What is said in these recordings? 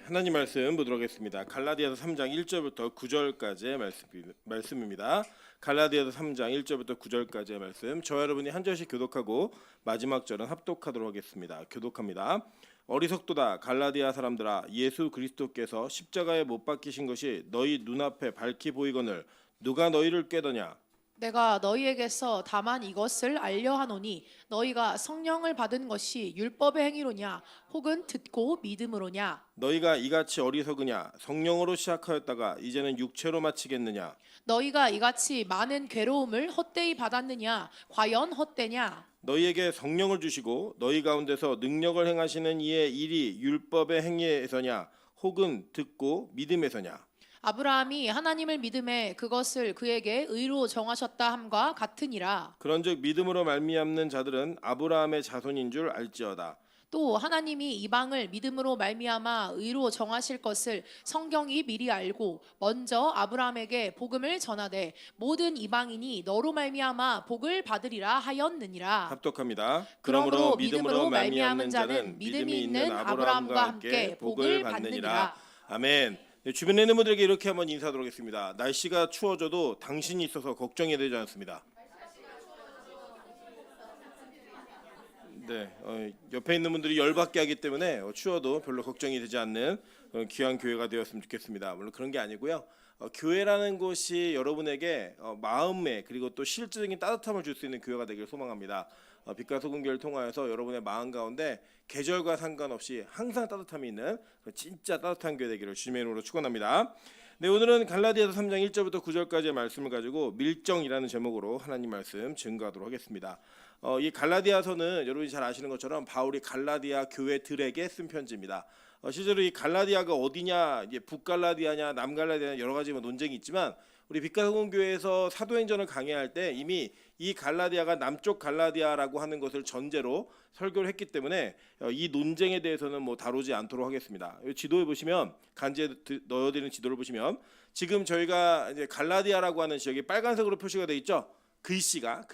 하나님 말씀 보도록 하겠습니다. 갈라디아서 3장 1절부터 9절까지의 말씀입니다. 갈라디아서 3장 1절부터 9절까지의 말씀. 저와 여러분이 한 절씩 교독하고 마지막 절은 합독하도록 하겠습니다. 교독합니다. 어리석도다 갈라디아 사람들아, 예수 그리스도께서 십자가에 못 박히신 것이 너희 눈앞에 밝히 보이거늘 누가 너희를 꾀더냐? 내가 너희에게서 다만 이것을 알려하노니 너희가 성령을 받은 것이 율법의 행위로냐 혹은 듣고 믿음으로냐. 너희가 이같이 어리석으냐? 성령으로 시작하였다가 이제는 육체로 마치겠느냐? 너희가 이같이 많은 괴로움을 헛되이 받았느냐? 과연 헛되냐? 너희에게 성령을 주시고 너희 가운데서 능력을 행하시는 이의 일이 율법의 행위에서냐 혹은 듣고 믿음에서냐? 아브라함이 하나님을 믿음에 그것을 그에게 의로 정하셨다 함과 같으니라. 그런즉 믿음으로 말미암는 자들은 아브라함의 자손인 줄 알지어다. 또 하나님이 이방을 믿음으로 말미암아 의로 정하실 것을 성경이 미리 알고 먼저 아브라함에게 복음을 전하되 모든 이방인이 너로 말미암아 복을 받으리라 하였느니라. 합독합니다. 그러므로 믿음으로 말미암은 자는 믿음이 있는 아브라함과 함께 복을 받느니라. 아멘. 주변에 있는 분들에게 이렇게 한번 인사하도록 하겠습니다. 날씨가 추워져도 당신이 있어서 걱정이 되지 않습니다. 옆에 있는 분들이 열받게 하기 때문에 추워도 별로 걱정이 되지 않는 귀한 교회가 되었으면 좋겠습니다. 물론 그런 게 아니고요. 교회라는 곳이 여러분에게 마음에 그리고 또 실질적인 따뜻함을 줄 수 있는 교회가 되길 소망합니다. 빛과 소금 교회를 통하여서 여러분의 마음 가운데 계절과 상관없이 항상 따뜻함이 있는 진짜 따뜻한 교회 되기를 주님의 이름으로 축원합니다. 네, 오늘은 갈라디아서 3장 1절부터 9절까지의 말씀을 가지고 밀정이라는 제목으로 하나님 말씀 증거하도록 하겠습니다. 이 갈라디아서는 여러분이 잘 아시는 것처럼 바울이 갈라디아 교회들에게 쓴 편지입니다. 실제로 이 갈라디아가 어디냐, 이제 북갈라디아냐, 남갈라디아냐 여러 가지 논쟁이 있지만 우리 빛과 소금 교회에서 사도행전을 강해할 때 이미 이 갈라디아가 남쪽 갈라디아라고 하는 것을 전제로 설교를 했기 때문에 이 논쟁에 대해서는 다루지 않도록 하겠습니다. 지도에 보시면 간지에 넣어드리는 지도를 보시면 지금 저희가 이제 갈라디아라고 하는 지역이 빨간색으로 표시가 되어 있죠. 글씨가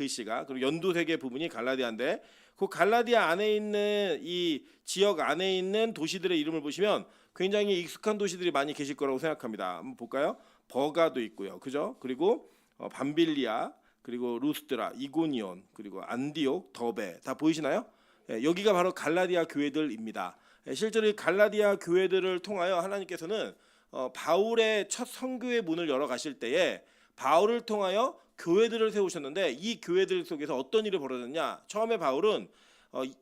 그리고 연두색의 부분이 갈라디아인데 그 갈라디아 안에 있는 이 지역 안에 있는 도시들의 이름을 보시면 굉장히 익숙한 도시들이 많이 계실 거라고 생각합니다. 한번 볼까요? 버가도 있고요, 그죠? 그리고 밤빌리아, 그리고 루스드라, 이고니온, 그리고 안디옥, 더베 다 보이시나요? 여기가 바로 갈라디아 교회들입니다. 실제로 이 갈라디아 교회들을 통하여 하나님께서는 바울의 첫 선교의 문을 열어 가실 때에 바울을 통하여 교회들을 세우셨는데 이 교회들 속에서 어떤 일이 벌어졌냐? 처음에 바울은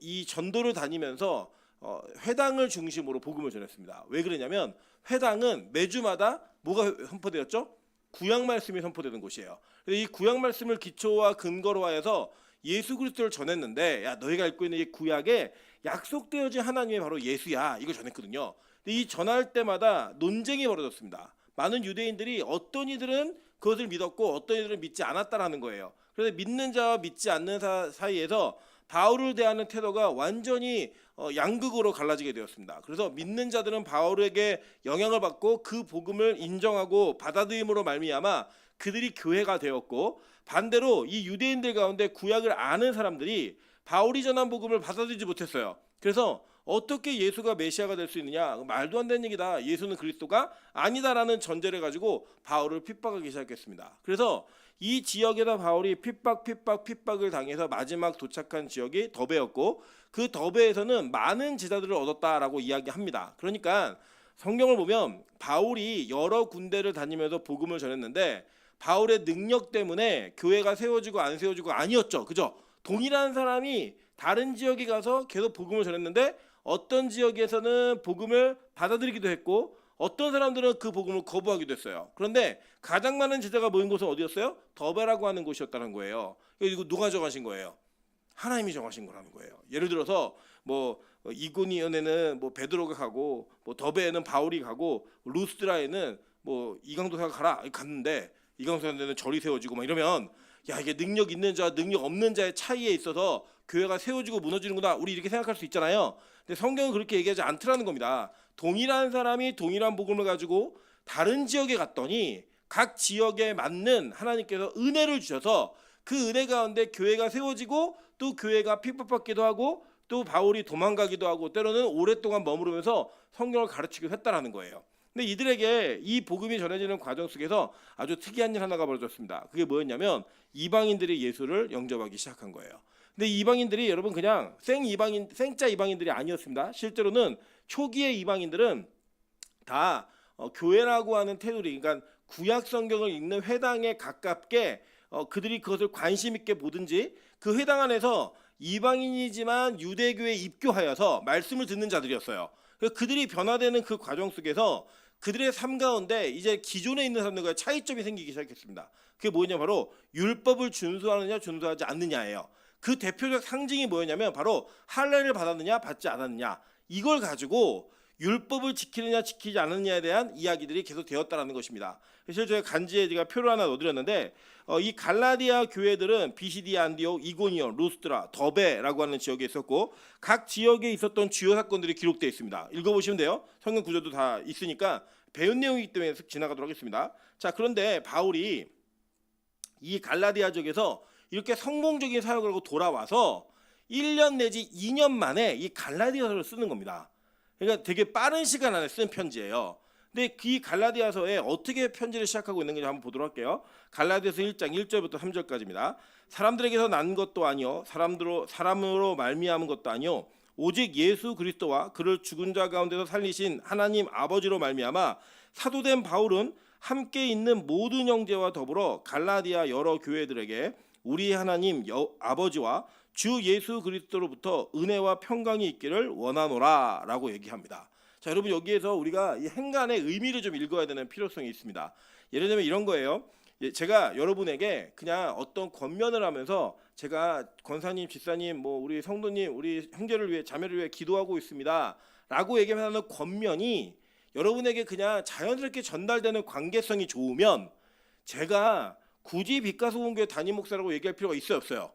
이 전도를 다니면서 회당을 중심으로 복음을 전했습니다. 왜 그러냐면 회당은 매주마다 뭐가 선포되었죠? 구약 말씀이 선포되는 곳이에요. 그래서 이 구약 말씀을 기초와 근거로 하여서 예수 그리스도를 전했는데, 야, 너희가 읽고 있는 이 구약에 약속되어진 하나님이 바로 예수야, 이걸 전했거든요. 근데 이 전할 때마다 논쟁이 벌어졌습니다. 많은 유대인들이 어떤 이들은 그것을 믿었고 어떤 이들은 믿지 않았다라는 거예요. 그래서 믿는 자와 믿지 않는 사이에서 바울을 대하는 태도가 완전히 양극으로 갈라지게 되었습니다. 그래서 믿는 자들은 바울에게 영향을 받고 그 복음을 인정하고 받아들임으로 말미암아 그들이 교회가 되었고, 반대로 이 유대인들 가운데 구약을 아는 사람들이 바울이 전한 복음을 받아들이지 못했어요. 그래서 어떻게 예수가 메시아가 될 수 있느냐, 말도 안 되는 얘기다, 예수는 그리스도가 아니다라는 전제를 가지고 바울을 핍박하기 시작했습니다. 그래서 이 지역에다 바울이 핍박을 당해서 마지막 도착한 지역이 더베였고, 그 더베에서는 많은 제자들을 얻었다라고 이야기합니다. 그러니까 성경을 보면 바울이 여러 군데를 다니면서 복음을 전했는데 바울의 능력 때문에 교회가 세워지고 안 세워지고 아니었죠, 그죠? 동일한 사람이 다른 지역에 가서 계속 복음을 전했는데 어떤 지역에서는 복음을 받아들이기도 했고 어떤 사람들은 그 복음을 거부하기도 했어요. 그런데 가장 많은 제자가 모인 곳은 어디였어요? 더베라고 하는 곳이었다는 거예요. 이거 누가 정하신 거예요? 하나님이 정하신 거라는 거예요. 예를 들어서 이고니온에는 베드로가 가고 더베에는 바울이 가고 루스드라에는 이강도사가 갔는데 이강도사는 절이 세워지고 이러면, 야, 이게 능력 있는 자와 능력 없는 자의 차이에 있어서 교회가 세워지고 무너지는구나, 우리 이렇게 생각할 수 있잖아요. 근데 성경은 그렇게 얘기하지 않더라는 겁니다. 동일한 사람이 동일한 복음을 가지고 다른 지역에 갔더니 각 지역에 맞는 하나님께서 은혜를 주셔서 그 은혜 가운데 교회가 세워지고 또 교회가 핍박받기도 하고 또 바울이 도망가기도 하고 때로는 오랫동안 머무르면서 성경을 가르치기도 했다라는 거예요. 근데 이들에게 이 복음이 전해지는 과정 속에서 아주 특이한 일 하나가 벌어졌습니다. 그게 뭐였냐면 이방인들이 예수를 영접하기 시작한 거예요. 근데 이방인들이 여러분 그냥 생짜 이방인들이 아니었습니다. 실제로는 초기의 이방인들은 다 교회라고 하는 테두리, 그러니까 구약 성경을 읽는 회당에 가깝게 그들이 그것을 관심 있게 보든지 그 회당 안에서 이방인이지만 유대교에 입교하여서 말씀을 듣는 자들이었어요. 그래서 그들이 변화되는 그 과정 속에서 그들의 삶 가운데 이제 기존에 있는 사람들과 차이점이 생기기 시작했습니다. 그게 뭐냐, 바로 율법을 준수하느냐 준수하지 않느냐예요. 그 대표적 상징이 뭐였냐면 바로 할례를 받았느냐 받지 않았느냐, 이걸 가지고 율법을 지키느냐 지키지 않느냐에 대한 이야기들이 계속 되었다라는 것입니다. 그래서 제가 간지에 제가 표를 하나 넣어드렸는데 이 갈라디아 교회들은 비시디아, 안디옥, 이고니온, 루스드라, 더베라고 하는 지역에 있었고 각 지역에 있었던 주요 사건들이 기록되어 있습니다. 읽어보시면 돼요. 성경 구조도 다 있으니까 배운 내용이기 때문에 지나가도록 하겠습니다. 자, 그런데 바울이 이 갈라디아 지역에서 이렇게 성공적인 사역을 하고 돌아와서 1년 내지 2년 만에 이 갈라디아서를 쓰는 겁니다. 그러니까 되게 빠른 시간 안에 쓴 편지예요. 근데 이 갈라디아서에 어떻게 편지를 시작하고 있는지 한번 보도록 할게요. 갈라디아서 1장 1절부터 3절까지입니다. 사람들에게서 난 것도 아니요 사람으로 말미암은 것도 아니요 오직 예수 그리스도와 그를 죽은 자 가운데서 살리신 하나님 아버지로 말미암아 사도된 바울은 함께 있는 모든 형제와 더불어 갈라디아 여러 교회들에게 우리 하나님 아버지와 주 예수 그리스도로부터 은혜와 평강이 있기를 원하노라 라고 얘기합니다. 자, 여러분 여기에서 우리가 이 행간의 의미를 좀 읽어야 되는 필요성이 있습니다. 예를 들면 이런 거예요. 제가 여러분에게 그냥 어떤 권면을 하면서 제가 권사님, 집사님, 뭐 우리 성도님, 우리 형제를 위해 자매를 위해 기도하고 있습니다 라고 얘기하는 권면이 여러분에게 그냥 자연스럽게 전달되는 관계성이 좋으면 제가 굳이 빛가소금교회 담임 목사라고 얘기할 필요가 있어요, 없어요?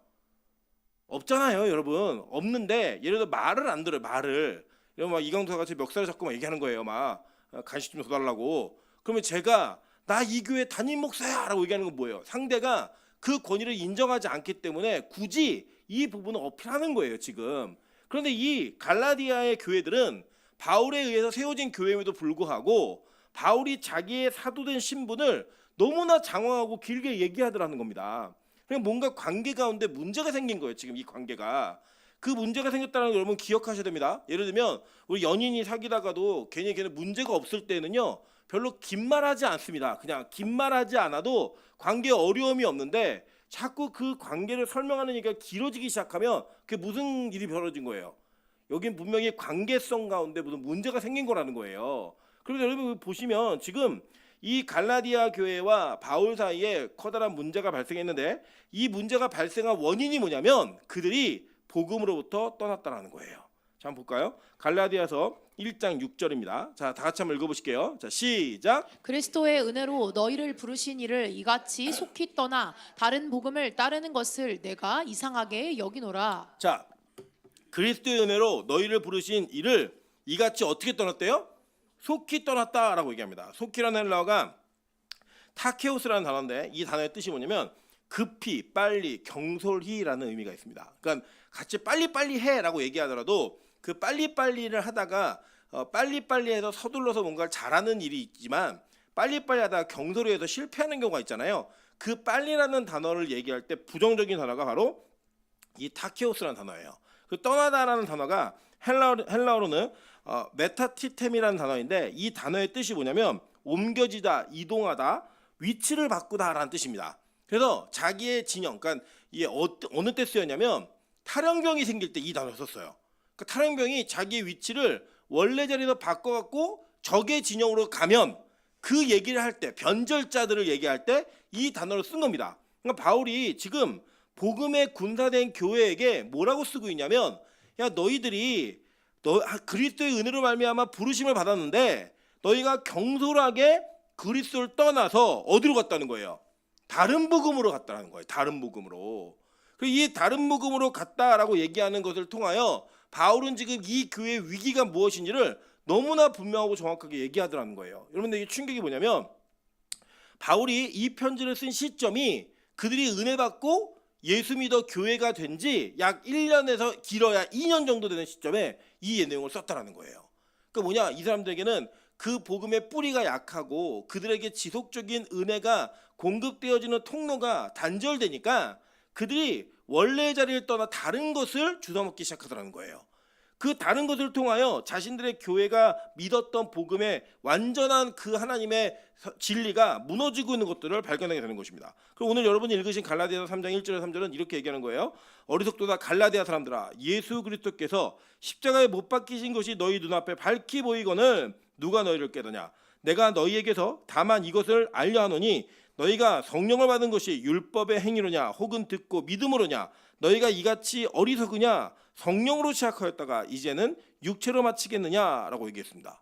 없잖아요, 여러분. 없는데 예를 들어 말을 안 들어요. 말을 이러면 막 이강도가 같이 멱살을 잡고 막 얘기하는 거예요. 막 간식 좀 더 달라고. 그러면 제가 나 이 교회 담임 목사야라고 얘기하는 건 뭐예요? 상대가 그 권위를 인정하지 않기 때문에 굳이 이 부분을 어필하는 거예요, 지금. 그런데 이 갈라디아의 교회들은 바울에 의해서 세워진 교회임에도 불구하고 바울이 자기의 사도된 신분을 너무나 장황하고 길게 얘기하더라는 겁니다. 그냥 뭔가 관계 가운데 문제가 생긴 거예요. 지금 이 관계가. 그 문제가 생겼다는 걸 여러분 기억하셔야 됩니다. 예를 들면 우리 연인이 사귀다가도 걔는 문제가 없을 때는요 별로 긴 말하지 않습니다. 그냥 긴 말하지 않아도 관계에 어려움이 없는데 자꾸 그 관계를 설명하는 얘기가 길어지기 시작하면 그게 무슨 일이 벌어진 거예요. 여긴 분명히 관계성 가운데 무슨 문제가 생긴 거라는 거예요. 그래서 여러분 보시면 지금 이 갈라디아 교회와 바울 사이에 커다란 문제가 발생했는데 이 문제가 발생한 원인이 뭐냐면 그들이 복음으로부터 떠났다는 거예요. 자, 한번 볼까요? 갈라디아서 1장 6절입니다. 자, 다 같이 한번 읽어보실게요. 자, 시작. 그리스도의 은혜로 너희를 부르신 이를 이같이 속히 떠나 다른 복음을 따르는 것을 내가 이상하게 여기노라. 자, 그리스도의 은혜로 너희를 부르신 이를 이같이 어떻게 떠났대요? 속히 떠났다라고 얘기합니다. 속히라는 헬라어가 타케오스라는 단어인데 이 단어의 뜻이 뭐냐면 급히, 빨리, 경솔히라는 의미가 있습니다. 그러니까 같이 빨리빨리 해라고 얘기하더라도 그 빨리빨리를 하다가 빨리빨리해서 서둘러서 뭔가를 잘하는 일이 있지만 빨리빨리 하다가 경솔히해서 실패하는 경우가 있잖아요. 그 빨리라는 단어를 얘기할 때 부정적인 단어가 바로 이 타케오스라는 단어예요. 그 떠나다라는 단어가 헬라어로는 메타티템이라는 단어인데 이 단어의 뜻이 뭐냐면 옮겨지다, 이동하다, 위치를 바꾸다라는 뜻입니다. 그래서 자기의 진영, 그러니까 이게 어느 때 쓰였냐면 탈영병이 생길 때 이 단어를 썼어요. 그 탈영병이 자기의 위치를 원래 자리에서 바꿔갖고 적의 진영으로 가면 그 얘기를 할 때, 변절자들을 얘기할 때 이 단어를 쓴 겁니다. 그러니까 바울이 지금 복음의 군사된 교회에게 뭐라고 쓰고 있냐면 야, 너희들이 그리스도의 은혜로 말미암아 부르심을 받았는데 너희가 경솔하게 그리스도를 떠나서 어디로 갔다는 거예요? 다른 복음으로 갔다는 거예요. 다른 복음으로. 이 다른 복음으로 갔다라고 얘기하는 것을 통하여 바울은 지금 이 교회의 위기가 무엇인지를 너무나 분명하고 정확하게 얘기하더라는 거예요. 여러분들 이게 충격이 뭐냐면 바울이 이 편지를 쓴 시점이 그들이 은혜 받고 예수 믿어 교회가 된 지 약 1년에서 길어야 2년 정도 되는 시점에 이 내용을 썼다라는 거예요. 그러니까 뭐냐, 이 사람들에게는 그 복음의 뿌리가 약하고 그들에게 지속적인 은혜가 공급되어지는 통로가 단절되니까 그들이 원래의 자리를 떠나 다른 것을 주워먹기 시작하더라는 거예요. 그 다른 것을 통하여 자신들의 교회가 믿었던 복음의 완전한 그 하나님의 진리가 무너지고 있는 것들을 발견하게 되는 것입니다. 그리고 오늘 여러분이 읽으신 갈라디아서 3장 1절에서 3절은 이렇게 얘기하는 거예요. 어리석도다 갈라디아 사람들아, 예수 그리스도께서 십자가에 못 박히신 것이 너희 눈앞에 밝히 보이거늘 누가 너희를 깨더냐. 내가 너희에게서 다만 이것을 알려 하노니 너희가 성령을 받은 것이 율법의 행위로냐 혹은 듣고 믿음으로냐. 너희가 이같이 어리석으냐. 성령으로 시작하였다가 이제는 육체로 마치겠느냐라고 얘기했습니다.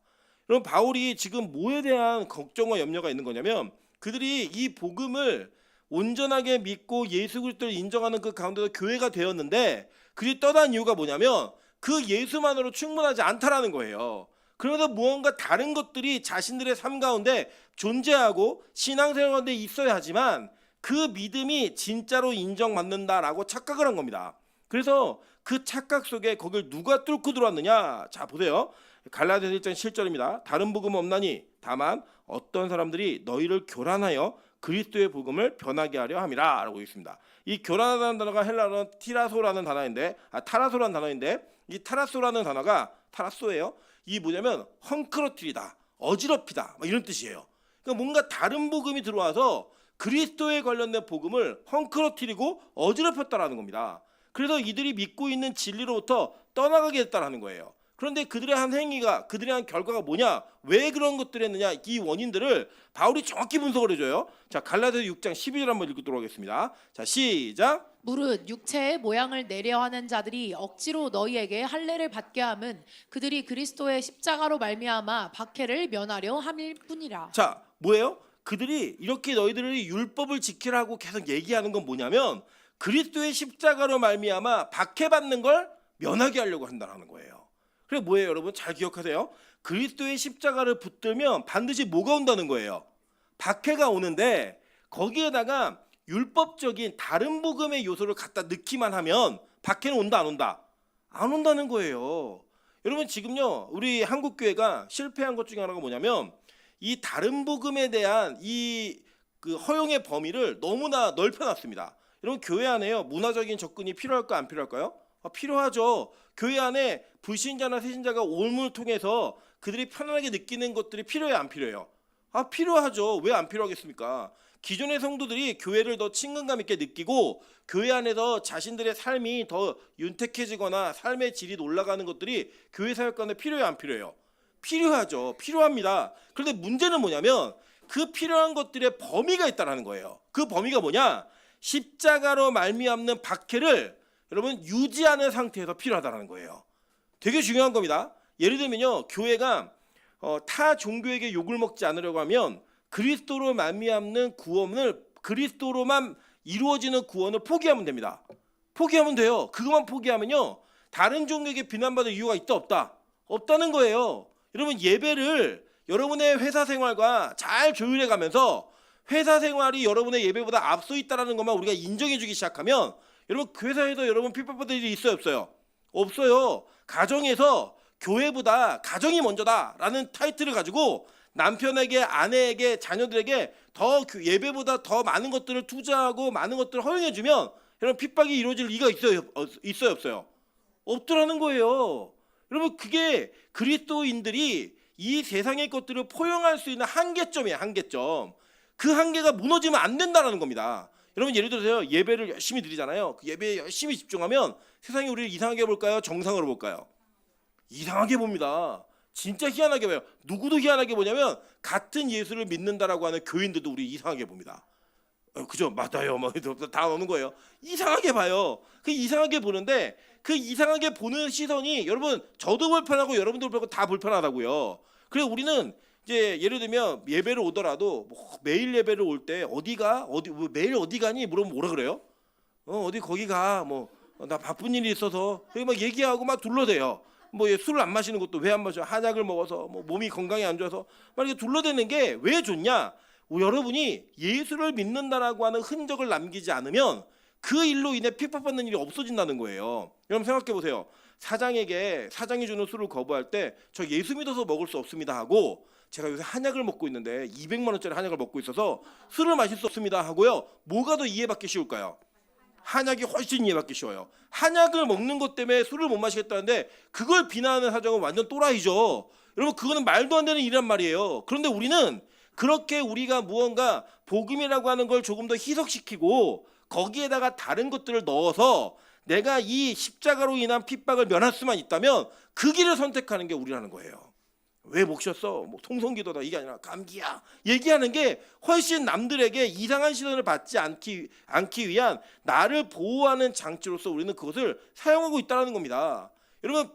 여러분, 바울이 지금 뭐에 대한 걱정과 염려가 있는 거냐면 그들이 이 복음을 온전하게 믿고 예수 그리스도를 인정하는 그 가운데서 교회가 되었는데 그들이 떠난 이유가 뭐냐면 그 예수만으로 충분하지 않다라는 거예요. 그러면서 무언가 다른 것들이 자신들의 삶 가운데 존재하고 신앙생활 가운데 있어야 하지만 그 믿음이 진짜로 인정받는다라고 착각을 한 겁니다. 그래서 그 착각 속에 거길 누가 뚫고 들어왔느냐. 자, 보세요. 갈라디아서 1장 7절입니다. 다른 복음 없나니 다만 어떤 사람들이 너희를 교란하여 그리스도의 복음을 변하게 하려 함이라 라고 있습니다. 이 교란하다는 단어가 헬라어는 티라소라는 단어인데 타라소라는 단어인데 이 타라소라는 단어가 타라소예요. 이 뭐냐면 헝클어뜨리다, 어지럽히다 이런 뜻이에요. 그러니까 뭔가 다른 복음이 들어와서 그리스도에 관련된 복음을 헝클어뜨리고 어지럽혔다라는 겁니다. 그래서 이들이 믿고 있는 진리로부터 떠나가게 됐다라는 거예요. 그런데 그들의 한 행위가, 그들의 한 결과가 뭐냐, 왜 그런 것들을 했느냐, 이 원인들을 바울이 정확히 분석을 해줘요. 자, 갈라디아서 6장 12절 한번 읽도록 하겠습니다. 자, 시작. 무릇 육체의 모양을 내려 하는 자들이 억지로 너희에게 할례를 받게 함은 그들이 그리스도의 십자가로 말미암아 박해를 면하려 함일 뿐이라. 자, 뭐예요? 그들이 이렇게 너희들이 율법을 지키라고 계속 얘기하는 건 뭐냐면 그리스도의 십자가로 말미암아 박해받는 걸 면하게 하려고 한다는 거예요. 그게 뭐예요, 여러분? 잘 기억하세요. 그리스도의 십자가를 붙들면 반드시 뭐가 온다는 거예요? 박해가 오는데 거기에다가 율법적인 다른 복음의 요소를 갖다 넣기만 하면 박해는 온다 안 온다? 안 온다는 거예요. 여러분, 지금요 우리 한국 교회가 실패한 것 중에 하나가 뭐냐면 이 다른 복음에 대한 이 그 허용의 범위를 너무나 넓혀놨습니다. 여러분, 교회 안에요 문화적인 접근이 필요할까 안 필요할까요? 필요하죠. 교회 안에 불신자나 새신자가 옴을 통해서 그들이 편안하게 느끼는 것들이 필요해요 안 필요해요? 필요하죠. 왜 안 필요하겠습니까? 기존의 성도들이 교회를 더 친근감 있게 느끼고 교회 안에서 자신들의 삶이 더 윤택해지거나 삶의 질이 올라가는 것들이 교회 사역 가운데 필요해요 안 필요해요? 필요하죠. 필요합니다. 그런데 문제는 뭐냐면 그 필요한 것들의 범위가 있다는 거예요. 그 범위가 뭐냐? 십자가로 말미암는 박해를 여러분 유지하는 상태에서 필요하다는 거예요. 되게 중요한 겁니다. 예를 들면요, 교회가 타 종교에게 욕을 먹지 않으려고 하면 그리스도로 말미암는 구원을 그리스도로만 이루어지는 구원을 포기하면 됩니다. 포기하면 돼요. 그것만 포기하면요 다른 종교에게 비난받을 이유가 있다 없다? 없다는 거예요. 여러분, 예배를 여러분의 회사 생활과 잘 조율해 가면서 회사 생활이 여러분의 예배보다 앞서 있다는 것만 우리가 인정해 주기 시작하면 여러분, 그 회사에도 여러분 핍박받을 일이 있어요 없어요? 없어요. 가정에서 교회보다 가정이 먼저다라는 타이틀을 가지고 남편에게, 아내에게, 자녀들에게 더 예배보다 더 많은 것들을 투자하고 많은 것들을 허용해주면 여러분 핍박이 이루어질 리가 있어요 없어요? 없더라는 거예요. 여러분, 그게 그리스도인들이 이 세상의 것들을 포용할 수 있는 한계점이에요. 한계점. 그 한계가 무너지면 안 된다는 겁니다. 여러분, 예를 들어서 예배를 열심히 드리잖아요. 그 예배에 열심히 집중하면 세상이 우리를 이상하게 볼까요? 정상으로 볼까요? 이상하게 봅니다. 진짜 희한하게 봐요. 누구도 희한하게 보냐면 같은 예수를 믿는다라고 하는 교인들도 우리 이상하게 봅니다. 그죠? 맞아요. 다 오는 거예요. 이상하게 봐요. 그 이상하게 보는데 그 이상하게 보는 시선이 여러분 저도 불편하고 여러분도 불편하고 다 불편하다고요. 그래서 우리는 이제 예를 들면 예배를 오더라도 매일 예배를 올 때 매일 어디 가니 물어보면 뭐라 그래요? 어디 거기 가. 나 바쁜 일이 있어서 막 얘기하고 막 둘러대요. 술을 안 마시는 것도 왜 안 마셔? 한약을 먹어서 몸이 건강에 안 좋아서 막 이렇게 둘러대는 게 왜 좋냐? 여러분이 예수를 믿는다라고 하는 흔적을 남기지 않으면 그 일로 인해 핍박받는 일이 없어진다는 거예요. 여러분 생각해 보세요. 사장에게 사장이 주는 술을 거부할 때 저 예수 믿어서 먹을 수 없습니다 하고, 제가 요새 한약을 먹고 있는데 200만 원짜리 한약을 먹고 있어서 술을 마실 수 없습니다 하고요. 뭐가 더 이해받기 쉬울까요? 한약이 훨씬 이해받기 쉬워요. 한약을 먹는 것 때문에 술을 못 마시겠다는데 그걸 비난하는 사정은 완전 또라이죠. 여러분 그거는 말도 안 되는 일이란 말이에요. 그런데 우리는 그렇게 우리가 무언가 복음이라고 하는 걸 조금 더 희석시키고 거기에다가 다른 것들을 넣어서 내가 이 십자가로 인한 핍박을 면할 수만 있다면 그 길을 선택하는 게 우리라는 거예요. 왜 목 쉬었어? 뭐 통성기도다 이게 아니라 감기야. 얘기하는 게 훨씬 남들에게 이상한 시선을 받지 않기 위한 나를 보호하는 장치로서 우리는 그것을 사용하고 있다는 겁니다. 여러분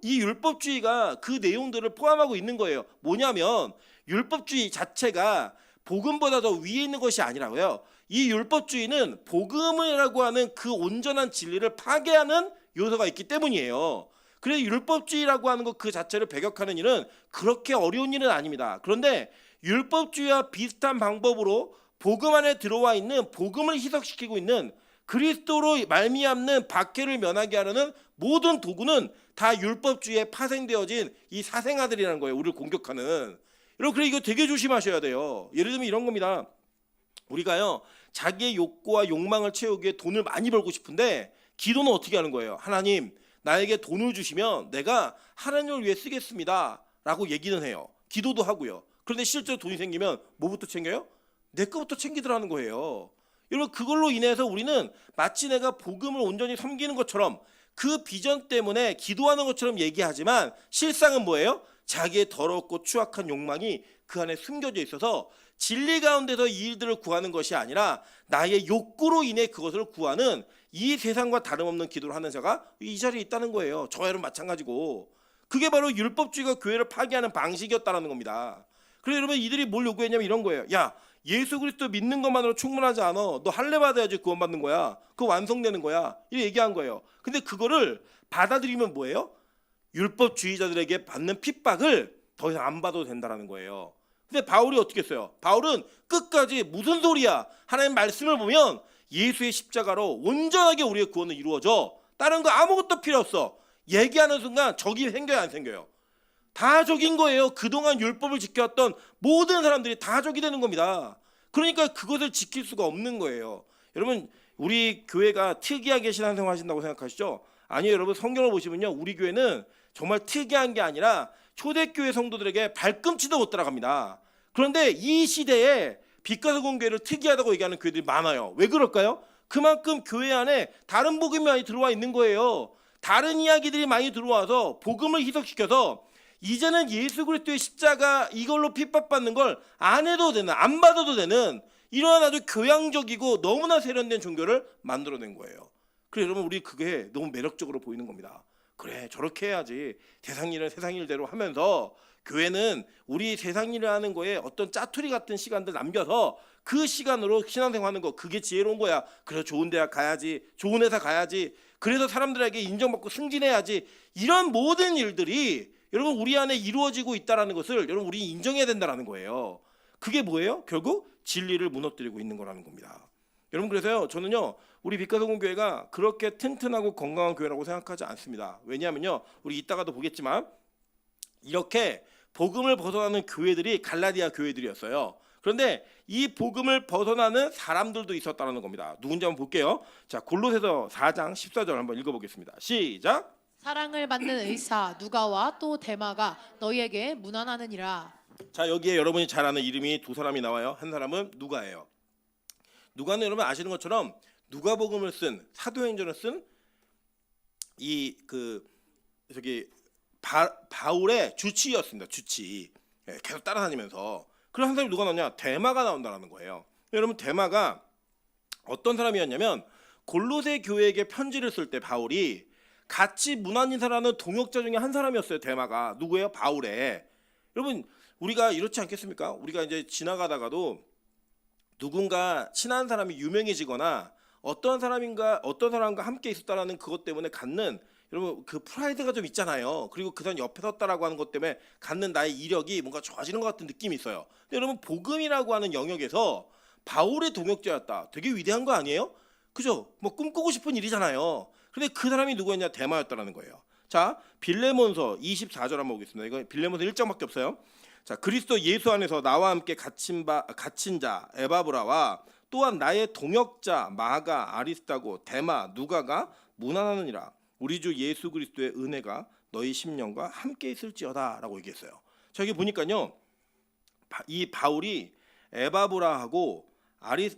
이 율법주의가 그 내용들을 포함하고 있는 거예요. 뭐냐면 율법주의 자체가 복음보다 더 위에 있는 것이 아니라고요. 이 율법주의는 복음이라고 하는 그 온전한 진리를 파괴하는 요소가 있기 때문이에요. 그래서 율법주의라고 하는 것 그 자체를 배격하는 일은 그렇게 어려운 일은 아닙니다. 그런데 율법주의와 비슷한 방법으로 복음 안에 들어와 있는 복음을 희석시키고 있는 그리스도로 말미암는 박해를 면하게 하려는 모든 도구는 다 율법주의에 파생되어진 이 사생아들이라는 거예요. 우리를 공격하는. 여러분 그래 이거 되게 조심하셔야 돼요. 예를 들면 이런 겁니다. 우리가요 자기의 욕구와 욕망을 채우기 위해 돈을 많이 벌고 싶은데 기도는 어떻게 하는 거예요? 하나님 나에게 돈을 주시면 내가 하나님을 위해 쓰겠습니다 라고 얘기는 해요. 기도도 하고요. 그런데 실제로 돈이 생기면 뭐부터 챙겨요? 내 거부터 챙기더라는 거예요. 여러분 그걸로 인해서 우리는 마치 내가 복음을 온전히 섬기는 것처럼 그 비전 때문에 기도하는 것처럼 얘기하지만 실상은 뭐예요? 자기의 더럽고 추악한 욕망이 그 안에 숨겨져 있어서 진리 가운데서 이 일들을 구하는 것이 아니라 나의 욕구로 인해 그것을 구하는 이 세상과 다름없는 기도를 하는 자가 이 자리에 있다는 거예요. 저와 여러분 마찬가지고 그게 바로 율법주의가 교회를 파괴하는 방식이었다는 겁니다. 그래서 여러분 이들이 뭘 요구했냐면 이런 거예요. 야 예수 그리스도 믿는 것만으로 충분하지 않아. 너 할례 받아야지 구원받는 거야. 그거 완성되는 거야. 이렇게 얘기한 거예요. 근데 그거를 받아들이면 뭐예요? 율법주의자들에게 받는 핍박을 더 이상 안 받아도 된다는 거예요. 근데 바울이 어떻게 했어요? 바울은 끝까지 무슨 소리야? 하나님 말씀을 보면 예수의 십자가로 온전하게 우리의 구원은 이루어져. 다른 거 아무것도 필요 없어. 얘기하는 순간 적이 생겨요 안 생겨요? 다 적인 거예요. 그동안 율법을 지켜왔던 모든 사람들이 다 적이 되는 겁니다. 그러니까 그것을 지킬 수가 없는 거예요. 여러분 우리 교회가 특이하게 신앙생활 하신다고 생각하시죠? 아니요 여러분 성경을 보시면요 우리 교회는 정말 특이한 게 아니라 초대교회 성도들에게 발꿈치도 못 따라갑니다. 그런데 이 시대에 빛가서공 교회를 특이하다고 얘기하는 교회들이 많아요. 왜 그럴까요? 그만큼 교회 안에 다른 복음이 많이 들어와 있는 거예요. 다른 이야기들이 많이 들어와서 복음을 희석시켜서 이제는 예수 그리스도의 십자가 이걸로 핍박받는 걸 안 해도 되는, 안 받아도 되는 이러한 아주 교양적이고 너무나 세련된 종교를 만들어낸 거예요. 그래서 여러분 우리 그게 너무 매력적으로 보이는 겁니다. 그래 저렇게 해야지. 세상 일은 세상 일대로 하면서 교회는 우리 세상 일을 하는 거에 어떤 짜투리 같은 시간들 남겨서 그 시간으로 신앙생활하는 거 그게 지혜로운 거야. 그래서 좋은 대학 가야지. 좋은 회사 가야지. 그래서 사람들에게 인정받고 승진해야지. 이런 모든 일들이 여러분 우리 안에 이루어지고 있다는 것을 여러분 우리 인정해야 된다는 거예요. 그게 뭐예요? 결국 진리를 무너뜨리고 있는 거라는 겁니다. 여러분 그래서요 저는요 우리 빛가서공 교회가 그렇게 튼튼하고 건강한 교회라고 생각하지 않습니다. 왜냐하면요 우리 이따가도 보겠지만 이렇게 복음을 벗어나는 교회들이 갈라디아 교회들이었어요. 그런데 이 복음을 벗어나는 사람들도 있었다는 겁니다. 누군지 한번 볼게요. 자 골로새서 4장 14절 한번 읽어보겠습니다. 시작. 사랑을 받는 의사 누가와 또 데마가 너희에게 문안하느니라. 자 여기에 여러분이 잘 아는 이름이 두 사람이 나와요. 한 사람은 누가예요. 누가는 여러분 아시는 것처럼 누가복음을 쓴 사도행전을 쓴 이 바울의 주치의였습니다. 주치. 계속 따라다니면서. 그런 한 사람이 누가 나오냐? 데마가 나온다는 거예요. 여러분 데마가 어떤 사람이었냐면 골로새 교회에게 편지를 쓸 때 바울이 같이 문안인사라는 동역자 중에 한 사람이었어요. 데마가. 누구예요? 바울의. 여러분 우리가 이렇지 않겠습니까? 우리가 이제 지나가다가도 누군가 친한 사람이 유명해지거나 어떤 사람과 함께 있었다라는 그것 때문에 갖는 여러분 그 프라이드가 좀 있잖아요. 그리고 그 사람 옆에 섰다라고 하는 것 때문에 갖는 나의 이력이 뭔가 좋아지는 것 같은 느낌이 있어요. 근데 여러분 복음이라고 하는 영역에서 바울의 동역자였다. 되게 위대한 거 아니에요? 그죠? 뭐 꿈꾸고 싶은 일이잖아요. 근데 그 사람이 누구였냐? 데마였다라는 거예요. 자, 빌레몬서 24절 한번 보겠습니다. 이거 빌레몬서 1장밖에 없어요. 자, 그리스도 예수 안에서 나와 함께 갇힌 자 에바브라와 또한 나의 동역자 마가 아리스타고 데마 누가가 문안하느니라. 우리 주 예수 그리스도의 은혜가 너희 심령과 함께 있을지어다라고 얘기했어요. 자, 여기 보니까요, 이 바울이 에바브라하고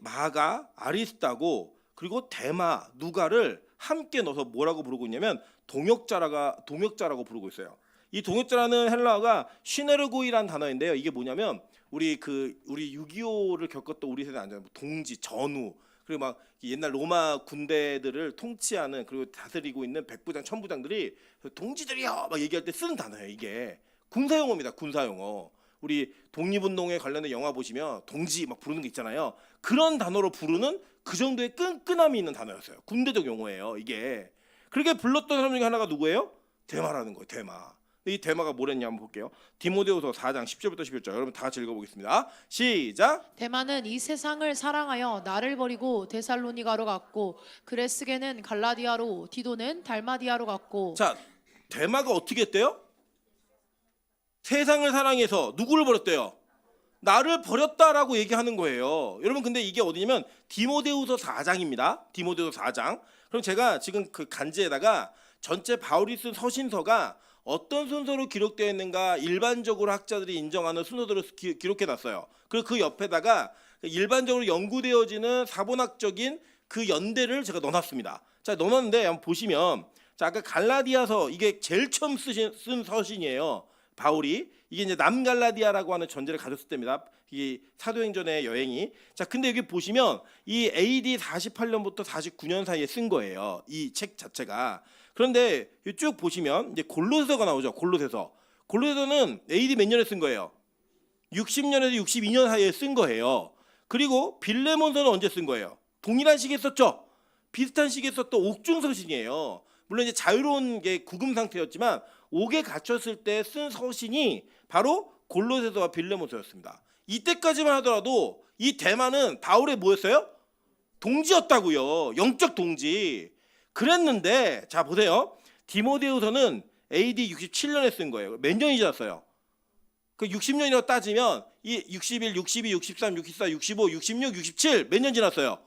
마가 아리스타고 그리고 데마 누가를 함께 넣어서 뭐라고 부르고 있냐면 동역자라고 부르고 있어요. 이 동역자라는 헬라어가 시네르고이라는 단어인데요. 이게 뭐냐면 우리 6.25를 겪었던 우리 세대 아니잖아요. 동지, 전우, 그리고 막 옛날 로마 군대들을 통치하는 그리고 다스리고 있는 백부장, 천부장들이 동지들이요 막 얘기할 때 쓰는 단어예요. 이게 군사용어입니다. 군사용어. 우리 독립운동에 관련된 영화 보시면 동지 막 부르는 게 있잖아요. 그런 단어로 부르는 그 정도의 끈끈함이 있는 단어였어요. 군대적 용어예요. 이게 그렇게 불렀던 사람 중에 하나가 누구예요? 데마라는 거예요. 데마. 이 데마가 뭐랬냐 한번 볼게요. 디모데후서 4장 10절부터 11절. 여러분 다 같이 읽어보겠습니다. 시작. 데마는 이 세상을 사랑하여 나를 버리고 데살로니가로 갔고 그레스게는 갈라디아로 디도는 달마디아로 갔고. 자, 데마가 어떻게 했대요? 세상을 사랑해서 누구를 버렸대요? 나를 버렸다라고 얘기하는 거예요. 여러분 근데 이게 어디냐면 디모데후서 4장입니다. 디모데후서 4장. 그럼 제가 지금 그 간지에다가 전체 바울이 쓴 서신서가 어떤 순서로 기록되어 있는가 일반적으로 학자들이 인정하는 순서대로 기록해 놨어요. 그리고 그 옆에다가 일반적으로 연구되어지는 사본학적인 그 연대를 제가 넣어놨습니다. 자, 넣어놨는데 한번 보시면 자, 아까 갈라디아서 이게 제일 처음 쓴 서신이에요. 바울이 이게 이제 남갈라디아라고 하는 전제를 가졌을 때입니다. 이 사도행전의 여행이. 자, 근데 여기 보시면 이 AD 48년부터 49년 사이에 쓴 거예요. 이 책 자체가. 그런데 쭉 보시면 이제 골로새서가 나오죠. 골로새서는 AD 몇 년에 쓴 거예요? 60년에서 62년 사이에 쓴 거예요. 그리고 빌레몬서는 언제 쓴 거예요? 동일한 시기에 썼죠. 비슷한 시기에 썼던 옥중서신이에요. 물론 이제 자유로운 게 구금 상태였지만 옥에 갇혔을 때 쓴 서신이 바로 골로새서와 빌레몬서였습니다. 이때까지만 하더라도 이 데마는 바울의 뭐였어요? 동지였다고요. 영적 동지. 그랬는데 자 보세요. 디모데후서는 AD 67년에 쓴 거예요. 몇 년이 지났어요? 그 60년이라고 따지면 이 61, 62, 63, 64, 65, 66, 67 몇 년 지났어요?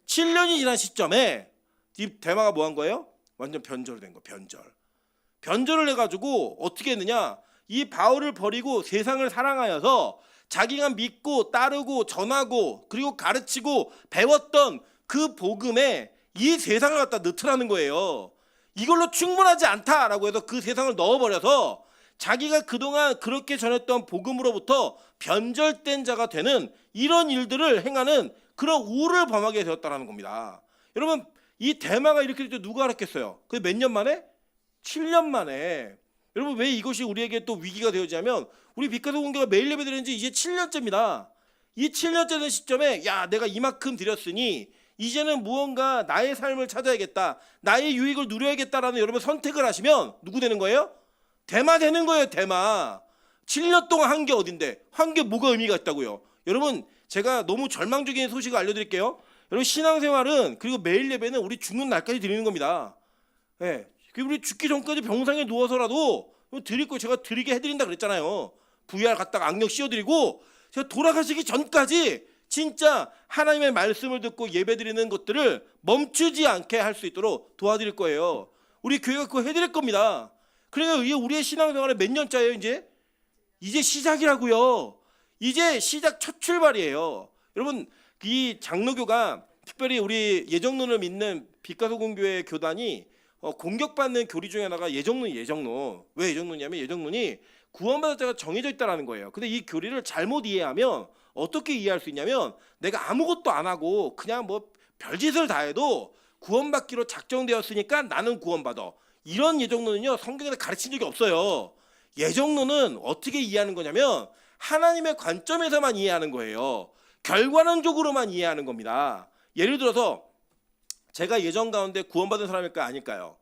7년이 지난 시점에 이 데마가 뭐 한 거예요? 완전 변절을 된 거. 변절을 해가지고 어떻게 했느냐? 이 바울을 버리고 세상을 사랑하여서 자기가 믿고 따르고 전하고 그리고 가르치고 배웠던 그 복음에 이 세상을 갖다 넣더라는 거예요. 이걸로 충분하지 않다라고 해서 그 세상을 넣어버려서 자기가 그동안 그렇게 전했던 복음으로부터 변절된 자가 되는 이런 일들을 행하는 그런 우를 범하게 되었다는 겁니다. 여러분 이 데마가 이렇게 될 때 누가 알았겠어요? 그게 몇 년 만에? 7년 만에. 여러분 왜 이것이 우리에게 또 위기가 되어지냐면 우리 빛가서 공개가 매일 예배 드리는 지 이제 7년째입니다. 이 7년째 된 시점에 야 내가 이만큼 드렸으니 이제는 무언가 나의 삶을 찾아야겠다. 나의 유익을 누려야겠다라는 여러분 선택을 하시면 누구 되는 거예요? 데마 되는 거예요. 데마. 7년 동안 한 게 어딘데? 한 게 뭐가 의미가 있다고요? 여러분 제가 너무 절망적인 소식을 알려드릴게요. 여러분 신앙생활은 그리고 매일 예배는 우리 죽는 날까지 드리는 겁니다. 예. 우리 죽기 전까지 병상에 누워서라도 드릴 거 제가 드리게 해드린다 그랬잖아요. VR 갖다가 악력 씌워드리고 제가 돌아가시기 전까지 진짜 하나님의 말씀을 듣고 예배드리는 것들을 멈추지 않게 할 수 있도록 도와드릴 거예요. 우리 교회가 그거 해드릴 겁니다. 그러니까 이게 우리의 신앙생활에 몇 년짜예요 이제? 이제 시작이라고요. 이제 시작 첫 출발이에요. 여러분 이 장로교가 특별히 우리 예정론을 믿는 빛가소금교회 교단이 공격받는 교리 중에 하나가 예정론. 왜 예정론이냐면 예정론이 구원받을 자가 정해져 있다는 거예요. 근데 이 교리를 잘못 이해하면 어떻게 이해할 수 있냐면 내가 아무것도 안 하고 그냥 뭐 별짓을 다 해도 구원받기로 작정되었으니까 나는 구원받아. 이런 예정론은요 성경에서 가르친 적이 없어요. 예정론은 어떻게 이해하는 거냐면 하나님의 관점에서만 이해하는 거예요. 결과론적으로만 이해하는 겁니다. 예를 들어서 제가 예정 가운데 구원받은 사람일까 아닐까요?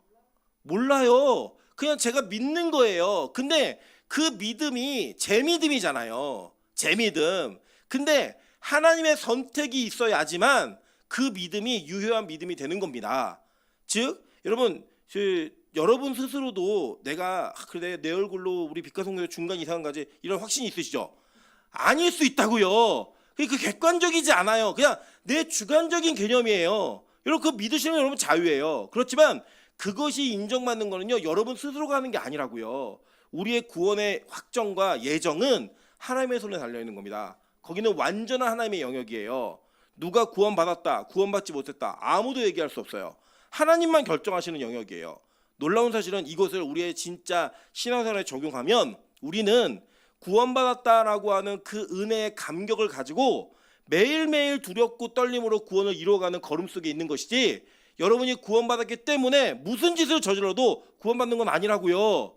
몰라요. 그냥 제가 믿는 거예요. 근데 그 믿음이 제 믿음이잖아요. 제 믿음. 근데 하나님의 선택이 있어야지만 그 믿음이 유효한 믿음이 되는 겁니다. 즉 여러분 여러분 스스로도 내가 그래 내 얼굴로 우리 빛과성교회 중간 이상한 가지 이런 확신이 있으시죠? 아닐 수 있다고요. 그 객관적이지 않아요. 그냥 내 주관적인 개념이에요. 여러분 그 믿으시면 여러분 자유예요. 그렇지만 그것이 인정받는 거는요 여러분 스스로가 하는 게 아니라고요. 우리의 구원의 확정과 예정은 하나님의 손에 달려 있는 겁니다. 거기는 완전한 하나님의 영역이에요. 누가 구원받았다, 구원받지 못했다 아무도 얘기할 수 없어요. 하나님만 결정하시는 영역이에요. 놀라운 사실은 이것을 우리의 진짜 신앙생활에 적용하면 우리는 구원받았다라고 하는 그 은혜의 감격을 가지고 매일매일 두렵고 떨림으로 구원을 이루어가는 걸음 속에 있는 것이지, 여러분이 구원받았기 때문에 무슨 짓을 저질러도 구원받는 건 아니라고요.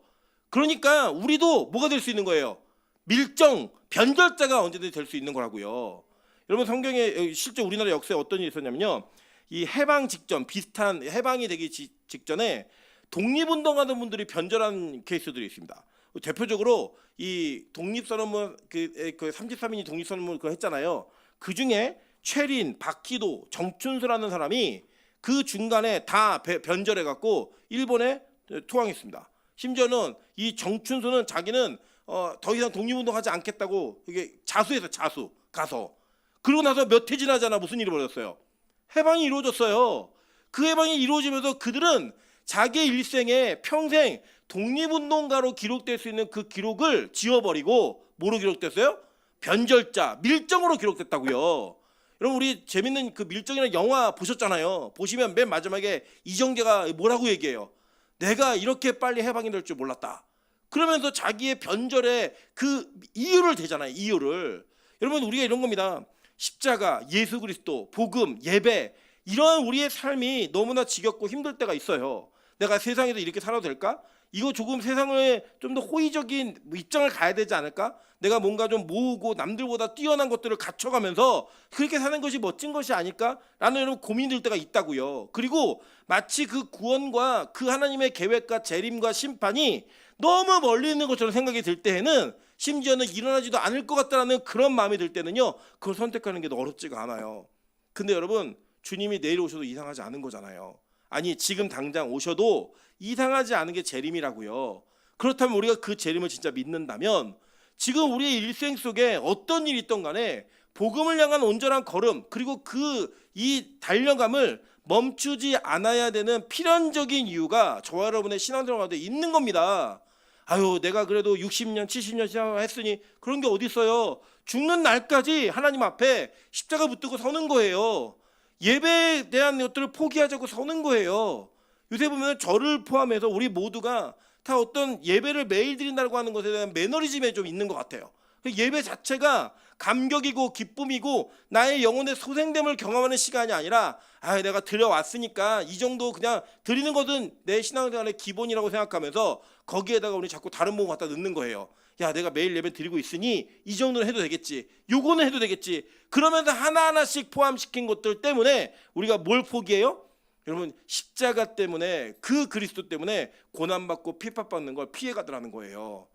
그러니까 우리도 뭐가 될 수 있는 거예요? 밀정, 변절자가 언제든지 될 수 있는 거라고요. 여러분 성경에 실제 우리나라 역사에 어떤 일이 있었냐면요, 이 해방 직전, 비슷한 해방이 되기 직전에 독립운동하는 분들이 변절한 케이스들이 있습니다. 대표적으로 이 독립선언문 그 33인이 독립선언문 그거 했잖아요. 그 중에 최린, 박희도, 정춘수라는 사람이 그 중간에 다 변절해 갖고 일본에 투항했습니다. 심지어는 이 정춘수는 자기는 더 이상 독립운동하지 않겠다고 이게 자수해서 가서 그러고 나서 몇 해 지나잖아 무슨 일이 벌어졌어요? 해방이 이루어졌어요. 그 해방이 이루어지면서 그들은 자기의 일생에 평생 독립운동가로 기록될 수 있는 그 기록을 지워버리고 뭐로 기록됐어요? 변절자, 밀정으로 기록됐다고요. 여러분 우리 재밌는 그 밀정이라는 영화 보셨잖아요. 보시면 맨 마지막에 이정재가 뭐라고 얘기해요? 내가 이렇게 빨리 해방이 될 줄 몰랐다. 그러면서 자기의 변절에 그 이유를 대잖아요. 이유를. 여러분 우리가 이런 겁니다. 십자가, 예수 그리스도, 복음, 예배, 이런 우리의 삶이 너무나 지겹고 힘들 때가 있어요. 내가 세상에서 이렇게 살아도 될까? 이거 조금 세상에 좀 더 호의적인 입장을 가야 되지 않을까? 내가 뭔가 좀 모으고 남들보다 뛰어난 것들을 갖춰가면서 그렇게 사는 것이 멋진 것이 아닐까? 라는 여러분 고민이 들 때가 있다고요. 그리고 마치 그 구원과 그 하나님의 계획과 재림과 심판이 너무 멀리 있는 것처럼 생각이 들 때에는, 심지어는 일어나지도 않을 것 같다는 그런 마음이 들 때는요, 그걸 선택하는 게 어렵지가 않아요. 근데 여러분 주님이 내일 오셔도 이상하지 않은 거잖아요. 아니 지금 당장 오셔도 이상하지 않은 게 재림이라고요. 그렇다면 우리가 그 재림을 진짜 믿는다면 지금 우리의 일생 속에 어떤 일이 있던 간에 복음을 향한 온전한 걸음, 그리고 이 달려감을 멈추지 않아야 되는 필연적인 이유가 저와 여러분의 신앙생활 가운데 있는 겁니다. 아유 내가 그래도 60년 70년 신앙을 했으니 그런 게 어디 있어요. 죽는 날까지 하나님 앞에 십자가 붙들고 서는 거예요. 예배에 대한 것들을 포기하자고 서는 거예요. 요새 보면 저를 포함해서 우리 모두가 다 어떤 예배를 매일 드린다고 하는 것에 대한 매너리즘에 좀 있는 것 같아요. 예배 자체가 감격이고 기쁨이고 나의 영혼의 소생됨을 경험하는 시간이 아니라 내가 드려왔으니까 이 정도 그냥 드리는 것은 내 신앙생활의 기본이라고 생각하면서 거기에다가 우리 자꾸 다른 뭐 갖다 넣는 거예요. 야 내가 매일 예배 드리고 있으니 이 정도는 해도 되겠지, 요거는 해도 되겠지. 그러면서 하나하나씩 포함시킨 것들 때문에 우리가 뭘 포기해요? 여러분 십자가 때문에, 그 그리스도 때문에 고난받고 핍박받는 걸 피해가더라는 거예요.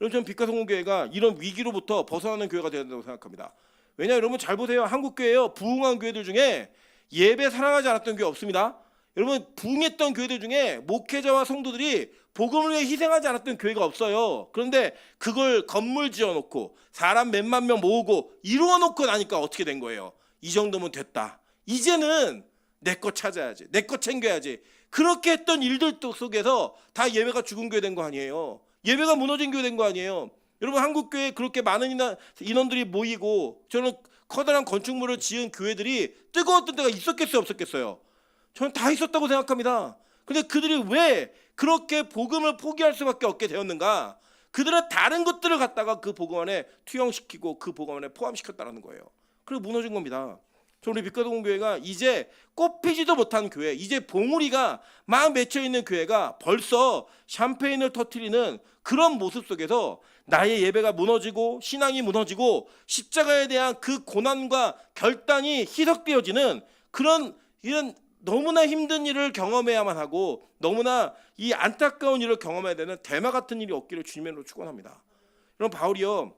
여러분 저는 빛과성공교회가 이런 위기로부터 벗어나는 교회가 되어야 된다고 생각합니다. 왜냐 여러분 잘 보세요. 한국교회요, 부흥한 교회들 중에 예배 사랑하지 않았던 교회 없습니다. 여러분 부흥했던 교회들 중에 목회자와 성도들이 복음을 위해 희생하지 않았던 교회가 없어요. 그런데 그걸 건물 지어놓고 사람 몇만 명 모으고 이루어놓고 나니까 어떻게 된 거예요? 이 정도면 됐다. 이제는 내 거 찾아야지, 내 거 챙겨야지. 그렇게 했던 일들 속에서 다 예배가 죽은 교회 된 거 아니에요. 예배가 무너진 교회 된 거 아니에요. 여러분 한국교회에 그렇게 많은 인원들이 모이고 저는 커다란 건축물을 지은 교회들이 뜨거웠던 때가 있었겠어요, 없었겠어요? 저는 다 있었다고 생각합니다. 근데 그들이 왜 그렇게 복음을 포기할 수밖에 없게 되었는가? 그들은 다른 것들을 갖다가 그 복음 안에 투영시키고 그 복음 안에 포함시켰다는 거예요. 그리고 무너진 겁니다. 저 우리 빛과성공교회가 이제 꽃피지도 못한 교회, 이제 봉우리가 막 맺혀있는 교회가 벌써 샴페인을 터뜨리는 그런 모습 속에서 나의 예배가 무너지고 신앙이 무너지고 십자가에 대한 그 고난과 결단이 희석되어지는 그런 이런 너무나 힘든 일을 경험해야만 하고 너무나 이 안타까운 일을 경험해야 되는 대마 같은 일이 없기를 주님으로 축원합니다. 여러분 바울이요